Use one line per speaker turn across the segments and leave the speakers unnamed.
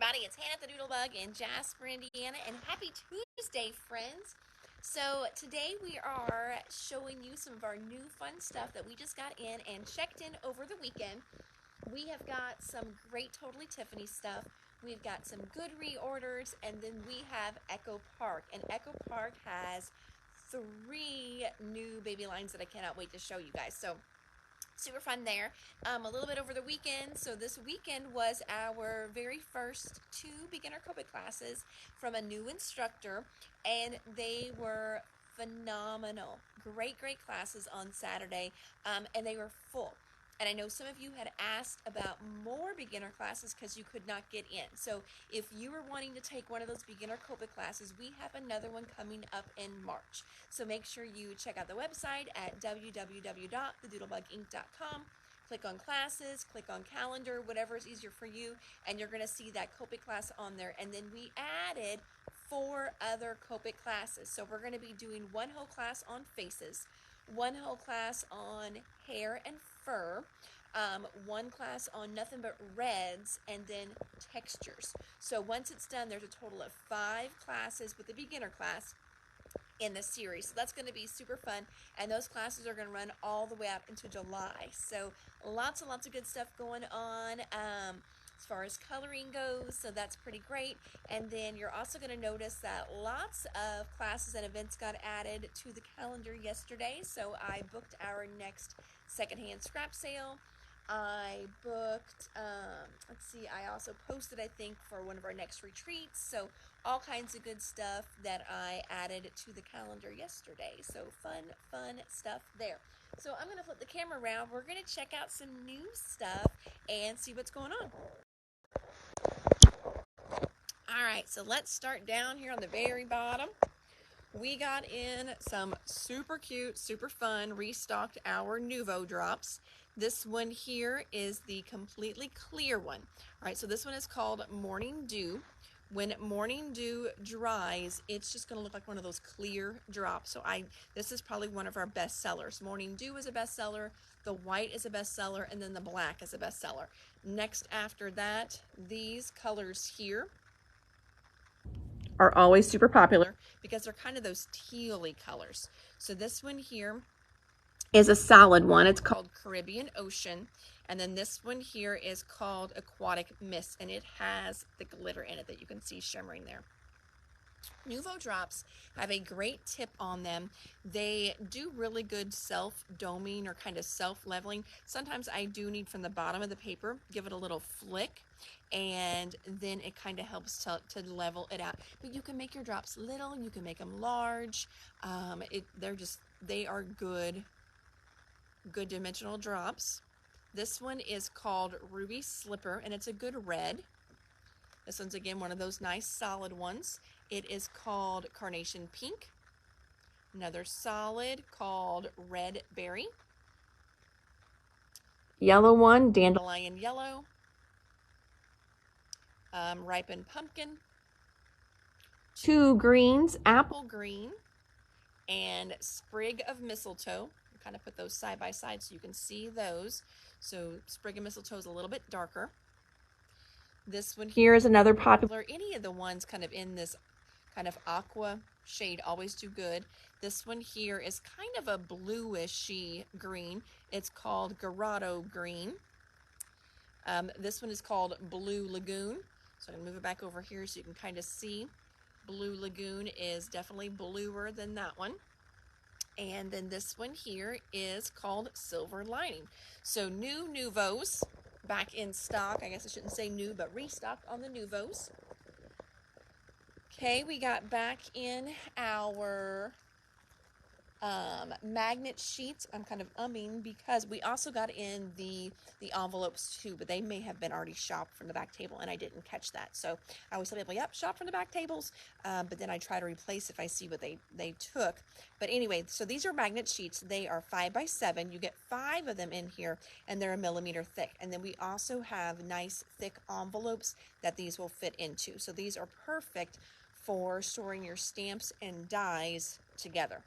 everybody, it's Hannah the Doodlebug in Jasper, Indiana, and happy Tuesday, friends. So today we are showing you some of our new fun stuff that we just got in and checked in over the weekend. We have got some great Totally Tiffany stuff. We've got some good reorders, and then we have Echo Park. And Echo Park has 3 new baby lines that I cannot wait to show you guys. So super fun there. A little bit over the weekend. So this weekend was our very first 2 beginner Copic classes from a new instructor, and they were phenomenal. Great classes on Saturday, and they were full. And I know some of you had asked about more beginner classes because you could not get in. So if you were wanting to take one of those beginner Copic classes, we have another one coming up in March. So make sure you check out the website at www.thedoodlebuginc.com. Click on classes, click on calendar, whatever is easier for you, and you're going to see that Copic class on there. And then we added 4 other Copic classes. So we're going to be doing one whole class on faces, one whole class on hair and fur, one class on nothing but reds, and then textures. So once it's done, there's a total of 5 classes with the beginner class in the series. So that's going to be super fun, and those classes are going to run all the way up into July. So lots and lots of good stuff going on as far as coloring goes, so that's pretty great. And then you're also going to notice that lots of classes and events got added to the calendar yesterday. So I booked our next secondhand scrap sale. I booked, I also posted, I think, for one of our next retreats. So all kinds of good stuff that I added to the calendar yesterday. So fun stuff there. So I'm going to flip the camera around. We're going to check out some new stuff and see what's going on. All right, so let's start down here on the very bottom. We got in some super cute, super fun, restocked our Nuvo drops. This one here is the completely clear one. All right, so this one is called Morning Dew. When Morning Dew dries, it's just going to look like one of those clear drops. So this is probably one of our best sellers. Morning Dew is a bestseller, the white is a bestseller, and then the black is a bestseller. Next after that, these colors here are always super popular because they're kind of those tealy colors. So this one here is a solid one. It's called Caribbean Ocean. And then this one here is called Aquatic Mist, and it has the glitter in it that you can see shimmering there. Nuvo drops have a great tip on them. They do really good self-doming or kind of self-leveling. Sometimes I do need from the bottom of the paper, give it a little flick, and then it kind of helps to level it out. But you can make your drops little, you can make them large. They are good dimensional drops. This one is called Ruby Slipper, and it's a good red. This one's again one of those nice solid ones. It is called Carnation Pink. Another solid called Red Berry. Yellow one, Dandelion Yellow. Ripened Pumpkin. 2 greens, Apple Green, and Sprig of Mistletoe. Kind of put those side by side so you can see those. So Sprig of Mistletoe is a little bit darker. This one here is another popular. Any of the ones kind of in this kind of aqua shade always do good. This one here is kind of a bluishy green. It's called Garado Green. This one is called Blue Lagoon. So I'm going to move it back over here so you can kind of see. Blue Lagoon is definitely bluer than that one. And then this one here is called Silver Lining. So new Nuvos back in stock. I guess I shouldn't say new, but restocked on the Nuvos. Okay, we got back in our magnet sheets. I'm kind of umming because we also got in the envelopes too, but they may have been already shopped from the back table and I didn't catch that. So I always tell people, yep, shop from the back tables, but then I try to replace if I see what they took. But anyway, so these are magnet sheets. They are 5 by 7. You get 5 of them in here, and they're 1 millimeter thick. And then we also have nice thick envelopes that these will fit into. So these are perfect for storing your stamps and dies together.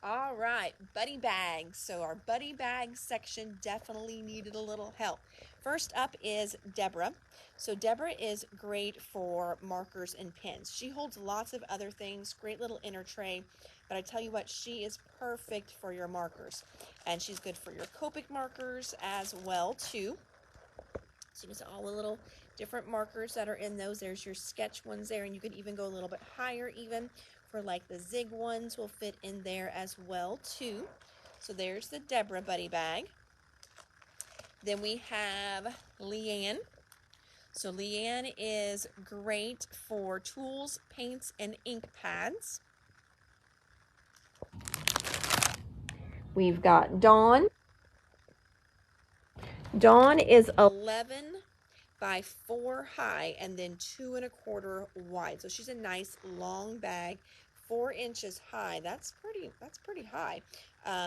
All right, buddy bags. So our buddy bag section definitely needed a little help. First up is Deborah. So Deborah is great for markers and pens. She holds lots of other things, great little inner tray, but I tell you what, she is perfect for your markers. And she's good for your Copic markers as well too. So you can see all the little different markers that are in those. There's your sketch ones there, and you can even go a little bit higher even for like the zig ones will fit in there as well too. So there's the Deborah buddy bag. Then we have Leanne. So Leanne is great for tools, paints, and ink pads. We've got Dawn. Dawn is 11 by 4 high and then 2 1/4 wide. So she's a nice long bag, 4 inches high. That's pretty high.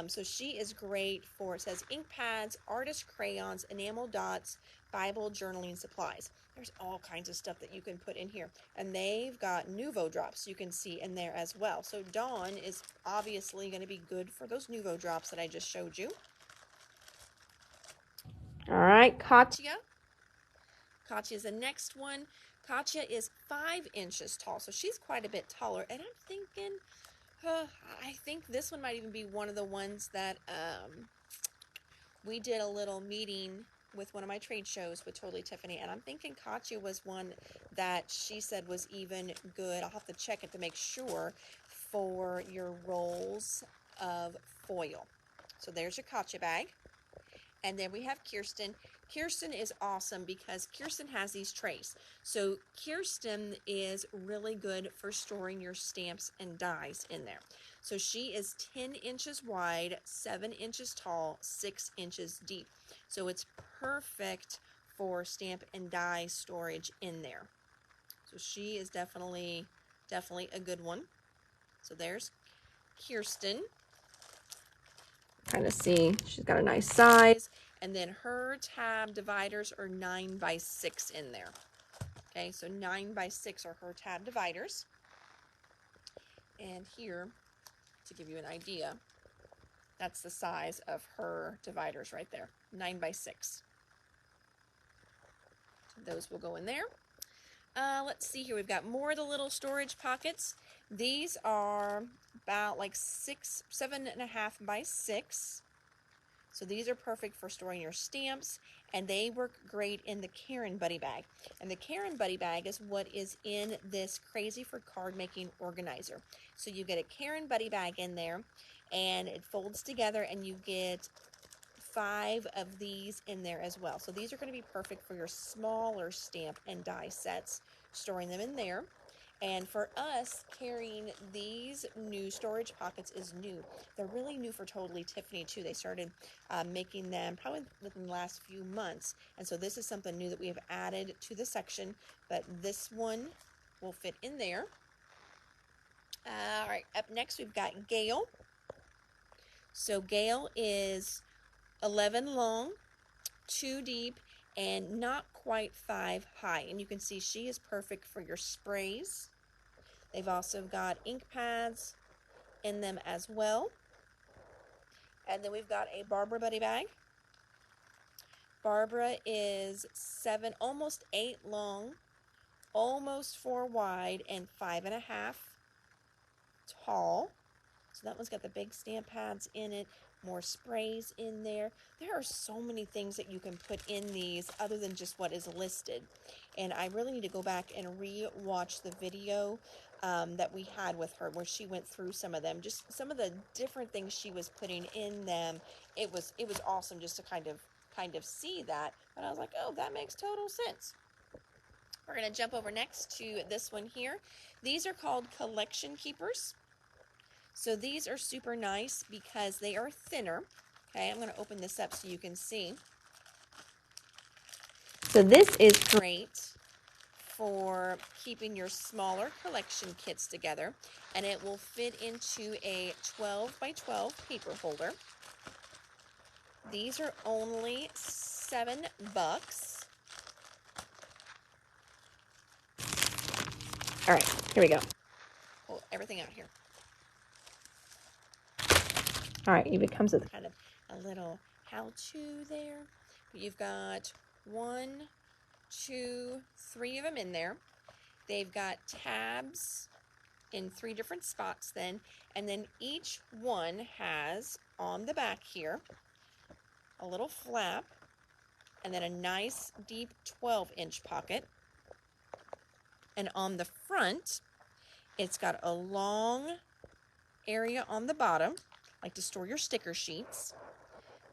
So she is great for, it says ink pads, artist crayons, enamel dots, Bible journaling supplies. There's all kinds of stuff that you can put in here. And they've got Nuvo drops you can see in there as well. So Dawn is obviously going to be good for those Nuvo drops that I just showed you. All right, Katya. Katya is the next one. Katya is 5 inches tall, so she's quite a bit taller. And I'm thinking, I think this one might even be one of the ones that we did a little meeting with one of my trade shows with Totally Tiffany, and I'm thinking Katya was one that she said was even good. I'll have to check it to make sure for your rolls of foil. So there's your Katya bag. And then we have Kirsten. Kirsten is awesome because Kirsten has these trays. So Kirsten is really good for storing your stamps and dies in there. So she is 10 inches wide, 7 inches tall, 6 inches deep. So it's perfect for stamp and die storage in there. So she is definitely a good one. So there's Kirsten. Kind of see, she's got a nice size. And then her tab dividers are 9 by 6 in there. Okay, so 9 by 6 are her tab dividers. And here, to give you an idea, that's the size of her dividers right there, 9 by 6. So those will go in there. Let's see here, we've got more of the little storage pockets. These are about like 7.5 by 6. So these are perfect for storing your stamps, and they work great in the Karen Buddy Bag. And the Karen Buddy Bag is what is in this Crazy for Card Making organizer. So you get a Karen Buddy Bag in there, and it folds together, and you get 5 of these in there as well. So these are going to be perfect for your smaller stamp and die sets, storing them in there. And for us, carrying these new storage pockets is new. They're really new for Totally Tiffany too. They started making them probably within the last few months. And so this is something new that we have added to the section, but this one will fit in there. All right, up next we've got Gail. So Gail is 11 long, 2 deep, and not quite 5 high. And you can see she is perfect for your sprays. They've also got ink pads in them as well. And then we've got a Barbara Buddy Bag. Barbara is 7, almost 8 long, almost 4 wide, and 5.5 tall. So that one's got the big stamp pads in it, more sprays in there. There are so many things that you can put in these other than just what is listed. And I really need to go back and re-watch the video that we had with her where she went through some of them, just some of the different things she was putting in them. It was awesome just to kind of see that. But I was like, oh, that makes total sense. We're going to jump over next to this one here. These are called collection keepers. So these are super nice because they are thinner. Okay, I'm going to open this up so you can see. So this is great for keeping your smaller collection kits together, and it will fit into a 12 by 12 paper holder. These are only $7. All right, here we go. Pull everything out here. All right, it comes with kind of a little how-to there. You've got 1, 2, 3 of them in there. They've got tabs in 3 different spots then, and then each one has on the back here a little flap, and then a nice deep 12-inch pocket. And on the front, it's got a long area on the bottom, like to store your sticker sheets.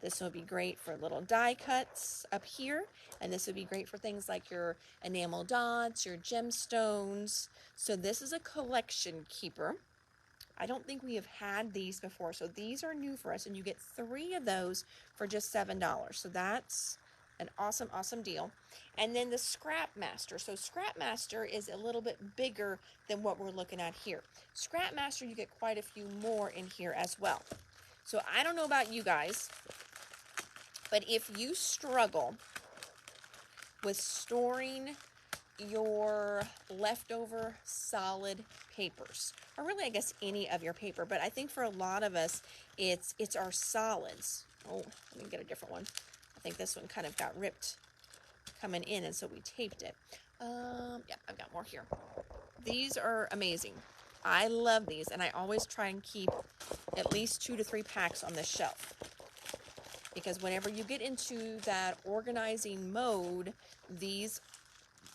This would be great for little die cuts up here, and this would be great for things like your enamel dots, your gemstones. So this is a collection keeper. I don't think we have had these before, so these are new for us, and you get 3 of those for just $7. So that's an awesome, awesome deal. And then the Scrap Master. So Scrap Master is a little bit bigger than what we're looking at here. Scrap Master, you get quite a few more in here as well. So I don't know about you guys, but if you struggle with storing your leftover solid papers, or really I guess any of your paper, but I think for a lot of us it's our solids. Oh, let me get a different one. I think this one kind of got ripped coming in, and so we taped it. Yeah, I've got more here. These are amazing. I love these, and I always try and keep at least 2 to 3 packs on this shelf, because whenever you get into that organizing mode, these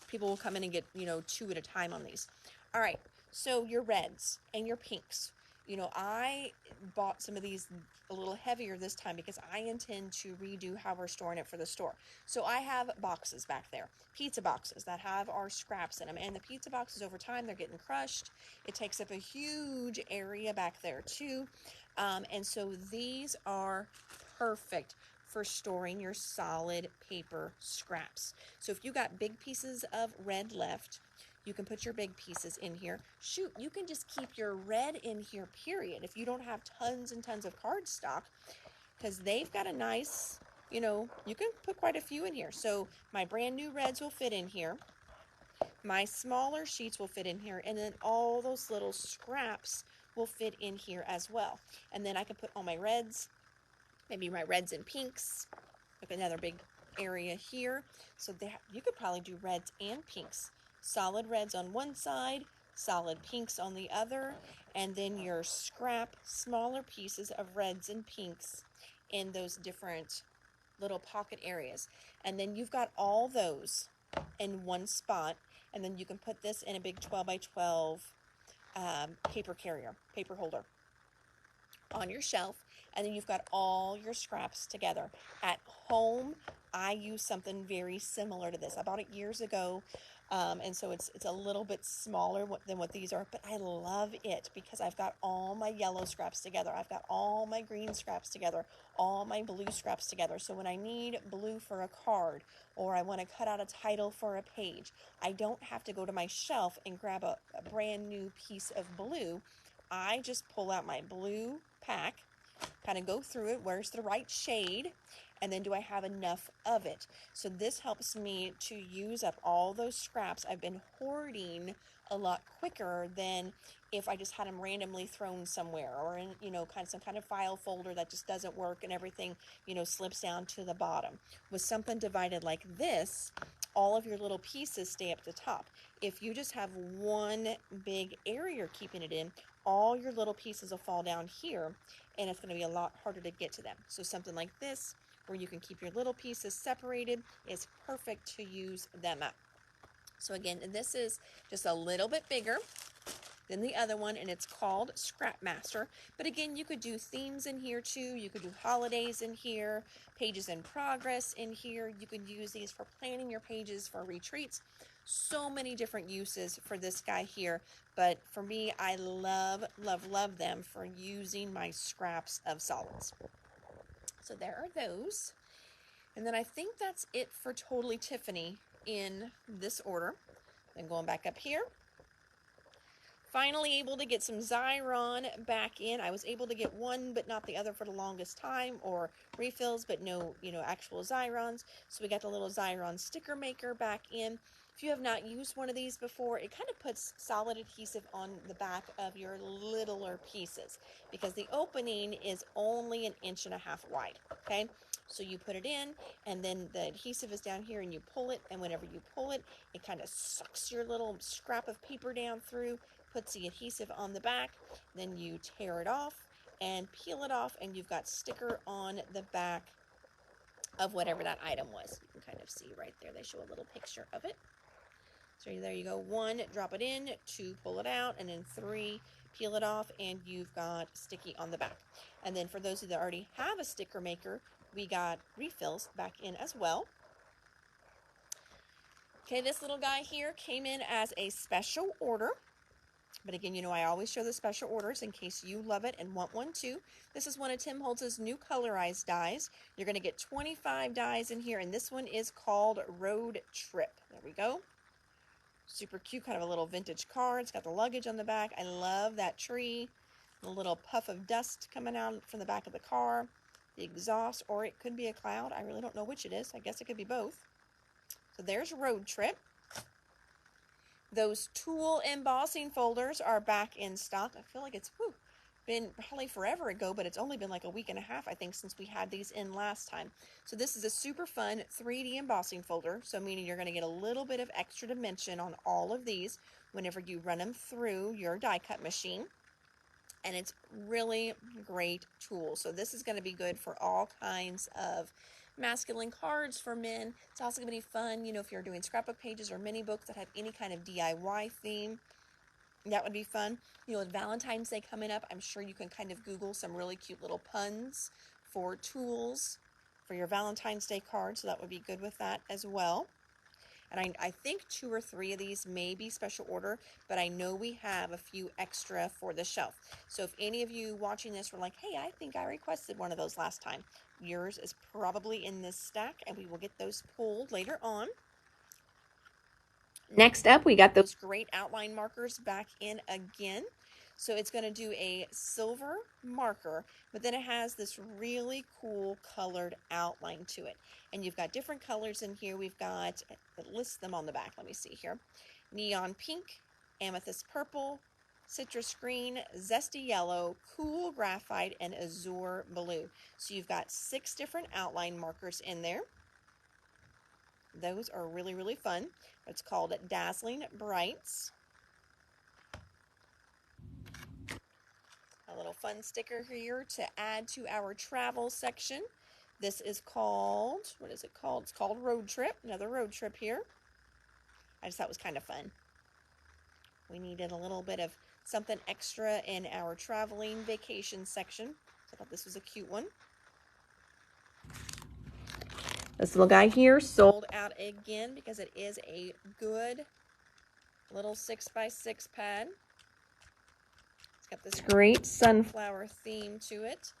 people will come in and get, 2 at a time on these. All right, so your reds and your pinks. I bought some of these a little heavier this time because I intend to redo how we're storing it for the store. So I have boxes back there, pizza boxes that have our scraps in them. And the pizza boxes over time, they're getting crushed. It takes up a huge area back there too. And so these are perfect for storing your solid paper scraps. So if you got big pieces of red left, you can put your big pieces in here. Shoot, you can just keep your red in here, period, if you don't have tons and tons of cardstock, because they've got a nice, you can put quite a few in here. So my brand new reds will fit in here. My smaller sheets will fit in here, and then all those little scraps will fit in here as well. And then I can put all my reds, maybe my reds and pinks. Look, another big area here. So you could probably do reds and pinks. Solid reds on one side, solid pinks on the other, and then your scrap smaller pieces of reds and pinks in those different little pocket areas. And then you've got all those in one spot, and then you can put this in a big 12 by 12 paper holder on your shelf, and then you've got all your scraps together. At home, I use something very similar to this. I bought it years ago, and so it's a little bit smaller than what these are, but I love it because I've got all my yellow scraps together. I've got all my green scraps together, all my blue scraps together. So when I need blue for a card, or I want to cut out a title for a page, I don't have to go to my shelf and grab a brand new piece of blue. I just pull out my blue pack, kind of go through it, where's the right shade, and then do I have enough of it? So this helps me to use up all those scraps I've been hoarding a lot quicker than if I just had them randomly thrown somewhere, or in, some kind of file folder that just doesn't work and everything, slips down to the bottom. With something divided like this, all of your little pieces stay up the top. If you just have one big area you're keeping it in, all your little pieces will fall down here, and it's going to be a lot harder to get to them. So something like this, where you can keep your little pieces separated, is perfect to use them up. So again, this is just a little bit bigger than the other one, and it's called Scrap Master. But again, you could do themes in here too. You could do holidays in here, pages in progress in here. You could use these for planning your pages for retreats. So many different uses for this guy here, but for me, I love, love, love them for using my scraps of solids. So there are those. And then I think that's it for Totally Tiffany in this order. Then going back up here. Finally able to get some Xyron back in. I was able to get one but not the other for the longest time, or refills but no, actual Xyrons. So we got the little Xyron sticker maker back in. If you have not used one of these before, it kind of puts solid adhesive on the back of your littler pieces because the opening is only 1.5 inches wide, okay? So you put it in, and then the adhesive is down here, and you pull it, and whenever you pull it, it kind of sucks your little scrap of paper down through, puts the adhesive on the back, then you tear it off and peel it off, and you've got sticker on the back of whatever that item was. You can kind of see right there, they show a little picture of it. So there you go. 1, drop it in. 2, pull it out. And then 3, peel it off. And you've got sticky on the back. And then for those of you that already have a sticker maker, we got refills back in as well. Okay, this little guy here came in as a special order. But again, you know, I always show the special orders in case you love it and want one too. This is one of Tim Holtz's new colorized dies. You're going to get 25 dies in here. And this one is called Road Trip. There we go. Super cute, kind of a little vintage car. It's got the luggage on the back. I love that tree. A little puff of dust coming out from the back of the car. The exhaust, or it could be a cloud. I really don't know which it is. I guess it could be both. So there's Road Trip. Those tool embossing folders are back in stock. I feel like it's been probably forever ago, but it's only been like a week and a half, I think, since we had these in last time. So this is a super fun 3D embossing folder. So meaning you're going to get a little bit of extra dimension on all of these whenever you run them through your die cut machine. And it's really great tool. So this is going to be good for all kinds of masculine cards for men. It's also going to be fun, you know, if you're doing scrapbook pages or mini books that have any kind of DIY theme. That would be fun. You know, with Valentine's Day coming up, I'm sure you can kind of Google some really cute little puns for tools for your Valentine's Day card. So that would be good with that as well. And I think 2 or 3 of these may be special order, but I know we have a few extra for the shelf. So if any of you watching this were like, hey, I think I requested one of those last time, yours is probably in this stack, and we will get those pulled later on. Next up, we got those great outline markers back in again. So it's going to do a silver marker, but then it has this really cool colored outline to it. And you've got different colors in here. We've got, it lists them on the back. Let me see here. Neon pink, amethyst purple, citrus green, zesty yellow, cool graphite, and azure blue. So you've got 6 different outline markers in there. Those are really, really fun. It's called Dazzling Brights. A little fun sticker here to add to our travel section. This is called, what is it called? It's called Road Trip. Another road trip here. I just thought it was kind of fun. We needed a little bit of something extra in our traveling vacation section. So I thought this was a cute one. This little guy here sold out again because it is a good little 6x6 pad. It's got this great sunflower theme to it.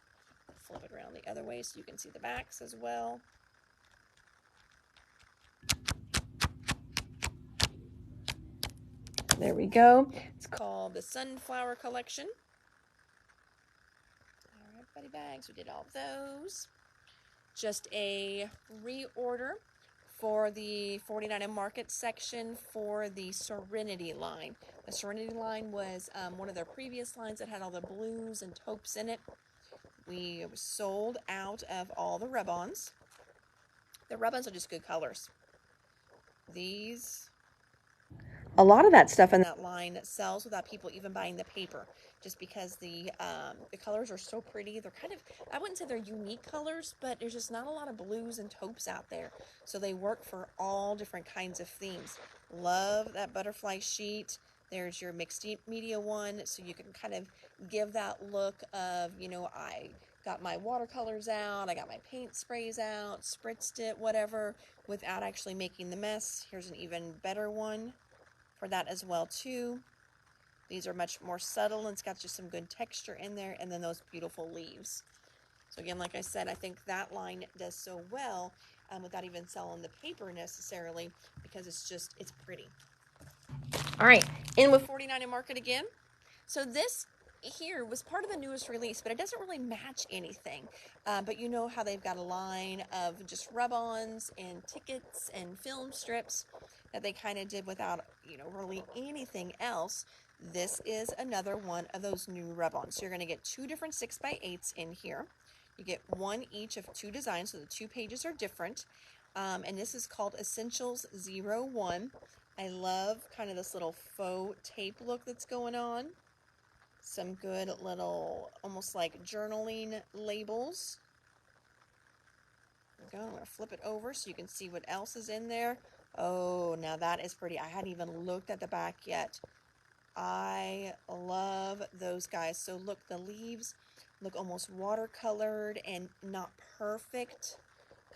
Flip it around the other way so you can see the backs as well. There we go. It's called the Sunflower Collection. All right, buddy bags. We did all of those. Just a reorder for the 49 and Market section for the Serenity line. The Serenity line was one of their previous lines that had all the blues and taupes in it. We sold out of all the rub-ons. The rub-ons are just good colors. These, a lot of that stuff in that line sells without people even buying the paper, just because the colors are so pretty. They're kind of, I wouldn't say they're unique colors, but there's just not a lot of blues and taupes out there. So they work for all different kinds of themes. Love that butterfly sheet. There's your mixed media one, so you can kind of give that look of, you know, I got my watercolors out, I got my paint sprays out, spritzed it, whatever, without actually making the mess. Here's an even better one for that as well too. These are much more subtle, and it's got just some good texture in there, and then those beautiful leaves. So again, like I said, I think that line does so well without even selling the paper necessarily, because it's pretty. All right, in with 49 and Market again. So this here was part of the newest release, but it doesn't really match anything. But you know how they've got a line of just rub-ons and tickets and film strips that they kind of did without, you know, really anything else. This is another one of those new rub-ons. So you're going to get 2 different 6x8s in here. You get 1 each of 2 designs, so the 2 pages are different. And this is called Essentials 01. I love kind of this little faux tape look that's going on. Some good little, almost like journaling labels. There we go. I'm going to flip it over so you can see what else is in there. Oh, now that is pretty. I hadn't even looked at the back yet. I love those guys. So look, the leaves look almost watercolored and not perfect.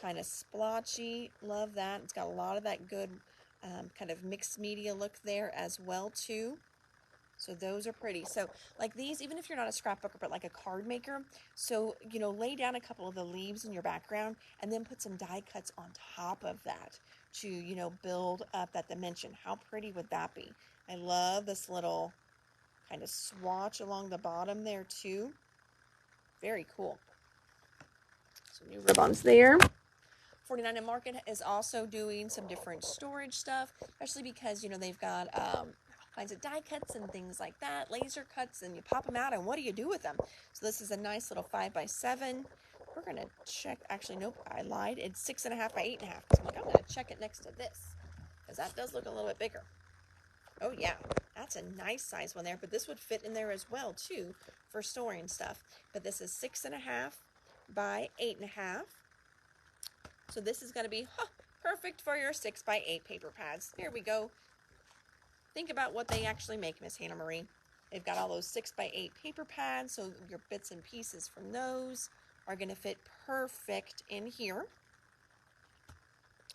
Kind of splotchy. Love that. It's got a lot of that good kind of mixed media look there as well too. So those are pretty. So like these, even if you're not a scrapbooker, but like a card maker, so, you know, lay down a couple of the leaves in your background and then put some die cuts on top of that to, you know, build up that dimension. How pretty would that be? I love this little kind of swatch along the bottom there too. Very cool. Some new ribbons there. 49 and Market is also doing some different storage stuff, especially because, you know, they've got kinds of die cuts and things like that, laser cuts, and you pop them out, and what do you do with them? So this is a nice little 5x7. We're going to check, actually, nope, I lied. It's 6.5 by 8.5. So I'm going to check it next to this, because that does look a little bit bigger. Oh, yeah, that's a nice size one there, but this would fit in there as well, too, for storing stuff. But this is 6.5 by 8.5. So this is going to be perfect for your 6x8 paper pads. Here we go. Think about what they actually make, Miss Hannah Marie. They've got all those 6x8 paper pads, so your bits and pieces from those are going to fit perfect in here.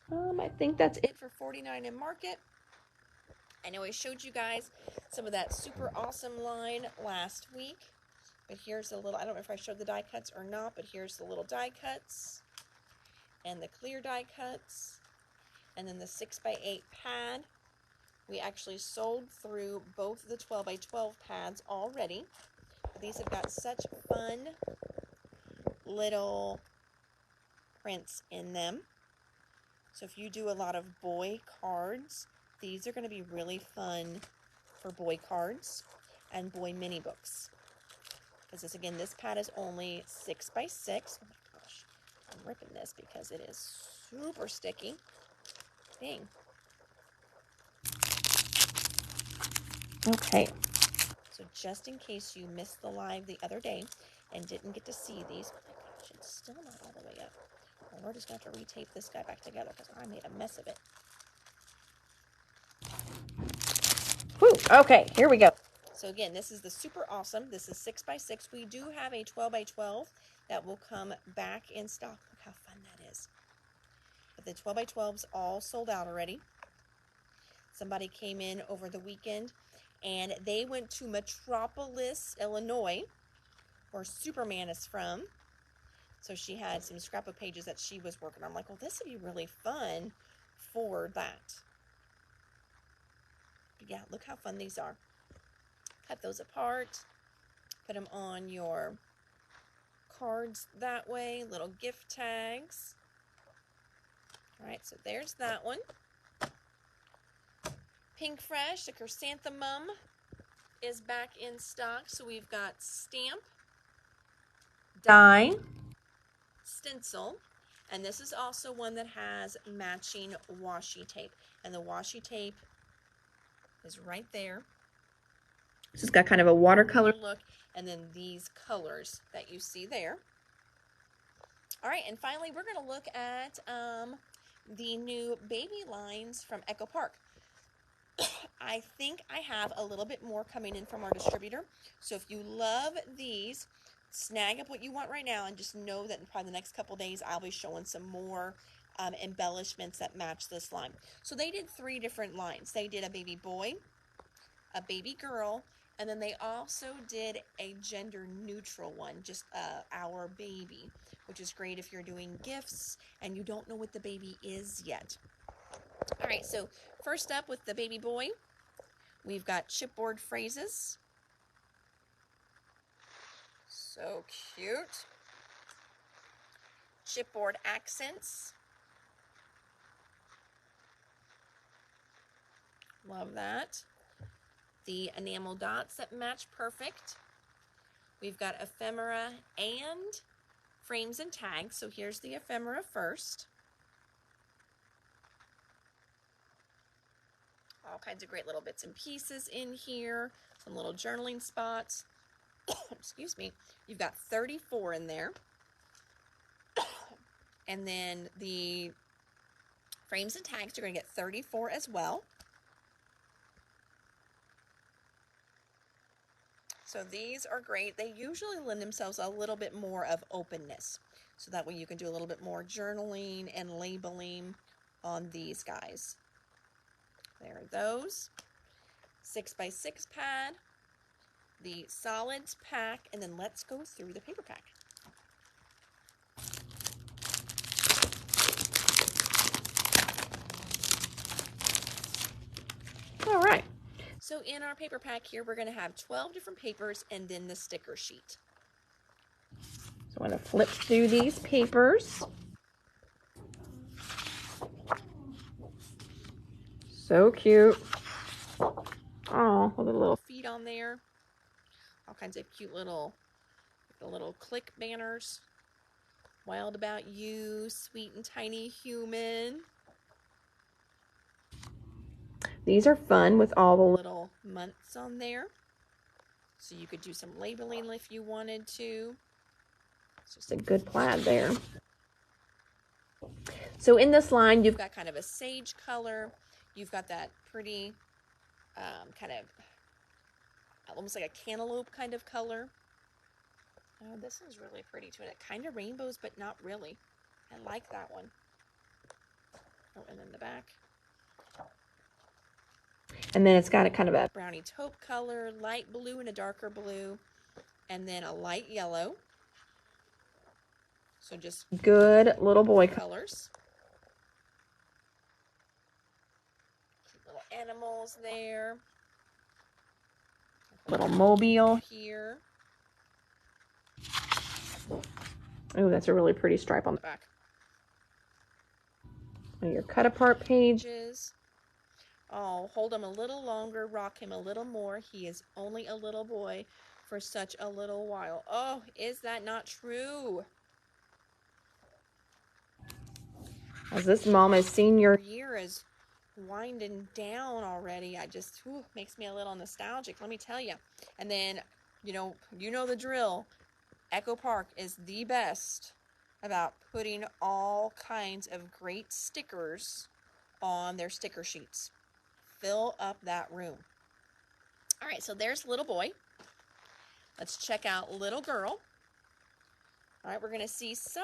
I think that's it for 49 and Market. I know I showed you guys some of that super awesome line last week, but here's a little, I don't know if I showed the die cuts or not, but here's the little die cuts and the clear die cuts, and then the 6x8 pad. We actually sold through both the 12x12 pads already. These have got such fun little prints in them. So if you do a lot of boy cards, these are going to be really fun for boy cards and boy mini books. Because this, again, this pad is only 6x6. Oh my gosh, I'm ripping this because it is super sticky. Dang. Okay, so just in case you missed the live the other day and didn't get to see these, oh my gosh, it's still not all the way up. Well, we're just going to have to retape this guy back together because I made a mess of it. Whew, okay, here we go. So again, this is the super awesome. This is 6x6. We do have a 12x12 that will come back in stock. Look how fun that is. But the 12x12's all sold out already. Somebody came in over the weekend and they went to Metropolis, Illinois, where Superman is from. So she had some scrapbook pages that she was working on. I'm like, well, this would be really fun for that. But yeah, look how fun these are. Cut those apart. Put them on your cards that way. Little gift tags. All right, so there's that one. Pink Fresh, the chrysanthemum, is back in stock. So we've got stamp, die, stencil, and this is also one that has matching washi tape. And the washi tape is right there. So it's got kind of a watercolor look, and then these colors that you see there. All right, and finally, we're going to look at the new baby lines from Echo Park. I think I have a little bit more coming in from our distributor. So if you love these, snag up what you want right now and just know that in probably the next couple days I'll be showing some more embellishments that match this line. So they did 3 different lines. They did a baby boy, a baby girl, and then they also did a gender neutral one, just our baby, which is great if you're doing gifts and you don't know what the baby is yet. All right, so first up with the baby boy, we've got chipboard phrases. So cute. Chipboard accents. Love that. The enamel dots that match perfect. We've got ephemera and frames and tags. So here's the ephemera first. All kinds of great little bits and pieces in here. Some little journaling spots. Excuse me. You've got 34 in there. And then the frames and tags, you're going to get 34 as well. So these are great. They usually lend themselves a little bit more of openness. So that way you can do a little bit more journaling and labeling on these guys. There are those. 6x6 pad, the solids pack, and then let's go through the paper pack. All right. So in our paper pack here, we're going to have 12 different papers and then the sticker sheet. So I'm going to flip through these papers. So cute. Oh, with the little feet on there. All kinds of cute little click banners. Wild About You, Sweet and Tiny Human. These are fun with all the little months on there. So you could do some labeling if you wanted to. It's just a good plaid there. So in this line, you've got kind of a sage color. You've got that pretty kind of almost like a cantaloupe kind of color. Oh, this is really pretty too. And it kind of rainbows, but not really. I like that one. Oh, and then the back. And then it's got a kind of a brownie taupe color, light blue and a darker blue, and then a light yellow. So just good little boy colors. Cute little animals there. Little mobile here. Oh, that's a really pretty stripe on the back. And your cut apart pages. Oh, hold him a little longer, rock him a little more. He is only a little boy for such a little while. Oh, is that not true? As this mama's senior year is winding down already, I just, makes me a little nostalgic, let me tell you. And then, you know the drill. Echo Park is the best about putting all kinds of great stickers on their sticker sheets. Fill up that room. All right, so there's little boy. Let's check out little girl. All right, we're going to see some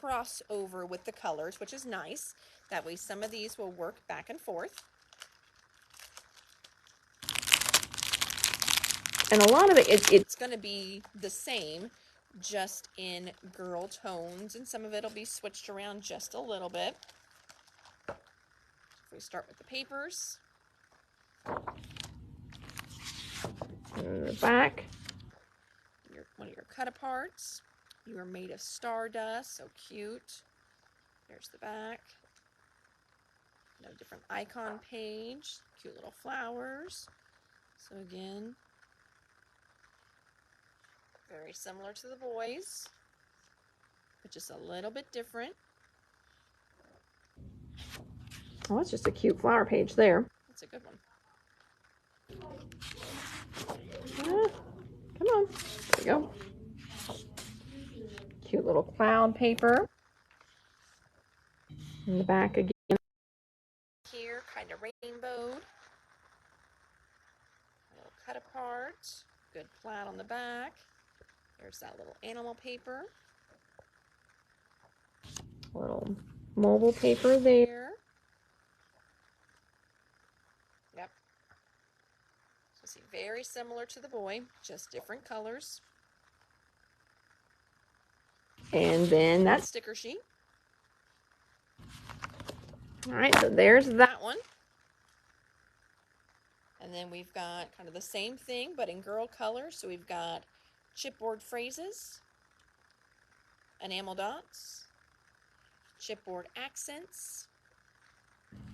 crossover with the colors, which is nice. That way some of these will work back and forth. And a lot of it's going to be the same, just in girl tones, and some of it will be switched around just a little bit. If we start with the papers. And the back. One of your cut aparts. You are made of stardust, so cute. There's the back. A different icon page. Cute little flowers. So again, very similar to the boys, but just a little bit different. Oh, it's just a cute flower page there. That's a good one. Come on. There we go. Cute little cloud paper. In the back again. Here, kind of rainbowed. A little cut apart. Good plaid on the back. There's that little animal paper. Little mobile paper there. Yep. So see, very similar to the boy, just different colors. And then that sticker sheet. All right, so there's that one. And then we've got kind of the same thing, but in girl color. So we've got chipboard phrases, enamel dots, chipboard accents,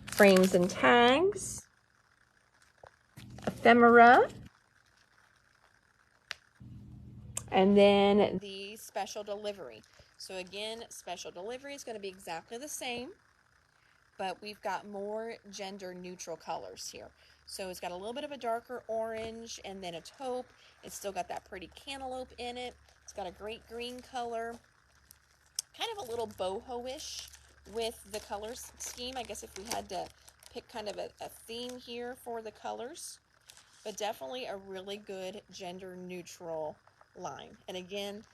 frames and tags, ephemera, and then the special delivery. So again, special delivery is going to be exactly the same, but we've got more gender neutral colors here. So it's got a little bit of a darker orange and then a taupe. It's still got that pretty cantaloupe in it. It's got a great green color, kind of a little boho-ish with the color scheme. I guess if we had to pick kind of a theme here for the colors, but definitely a really good gender neutral line. And again,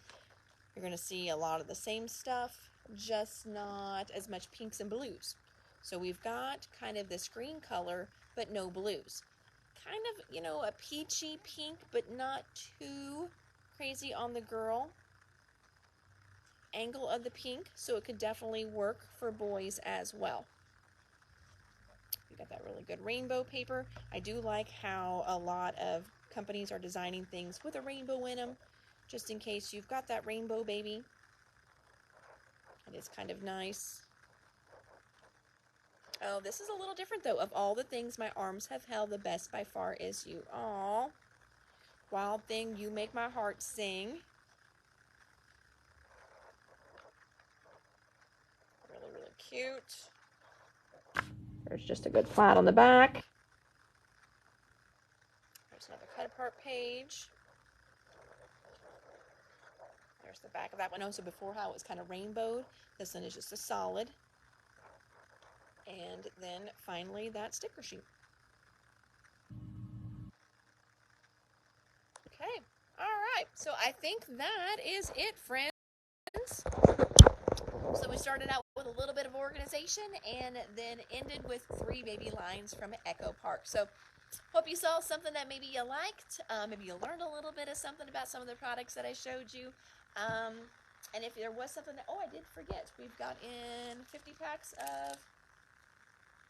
you're going to see a lot of the same stuff, just not as much pinks and blues. So we've got kind of this green color, but no blues. Kind of, you know, a peachy pink, but not too crazy on the girl angle of the pink, so it could definitely work for boys as well. We got that really good rainbow paper. I do like how a lot of companies are designing things with a rainbow in them, just in case you've got that rainbow baby. It is kind of nice. Oh, this is a little different though. Of all the things my arms have held, the best by far is you. Aw. Wild thing, you make my heart sing. Really, really cute. There's just a good flat on the back. There's another cut apart page. There's the back of that one. Oh, so before how it was kind of rainbowed, this one is just a solid. And then finally that sticker sheet. Okay, all right. So I think that is it, friends. So we started out with a little bit of organization and then ended with 3 baby lines from Echo Park. So hope you saw something that maybe you liked. Maybe you learned a little bit of something about some of the products that I showed you. And if there was something that, oh, I did forget, we've got in 50 packs of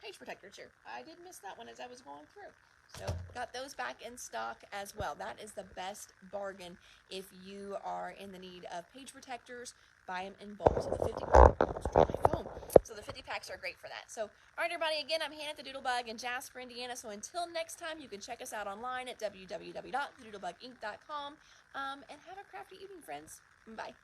page protectors here. I did miss that one as I was going through. So got those back in stock as well. That is the best bargain if you are in the need of page protectors. Buy them in bulk. So the 50 packs are great for that. So, all right, everybody, again, I'm Hannah the Doodlebug in Jasper, Indiana. So until next time, you can check us out online at www.thedoodlebuginc.com and have a crafty evening, friends. Bye.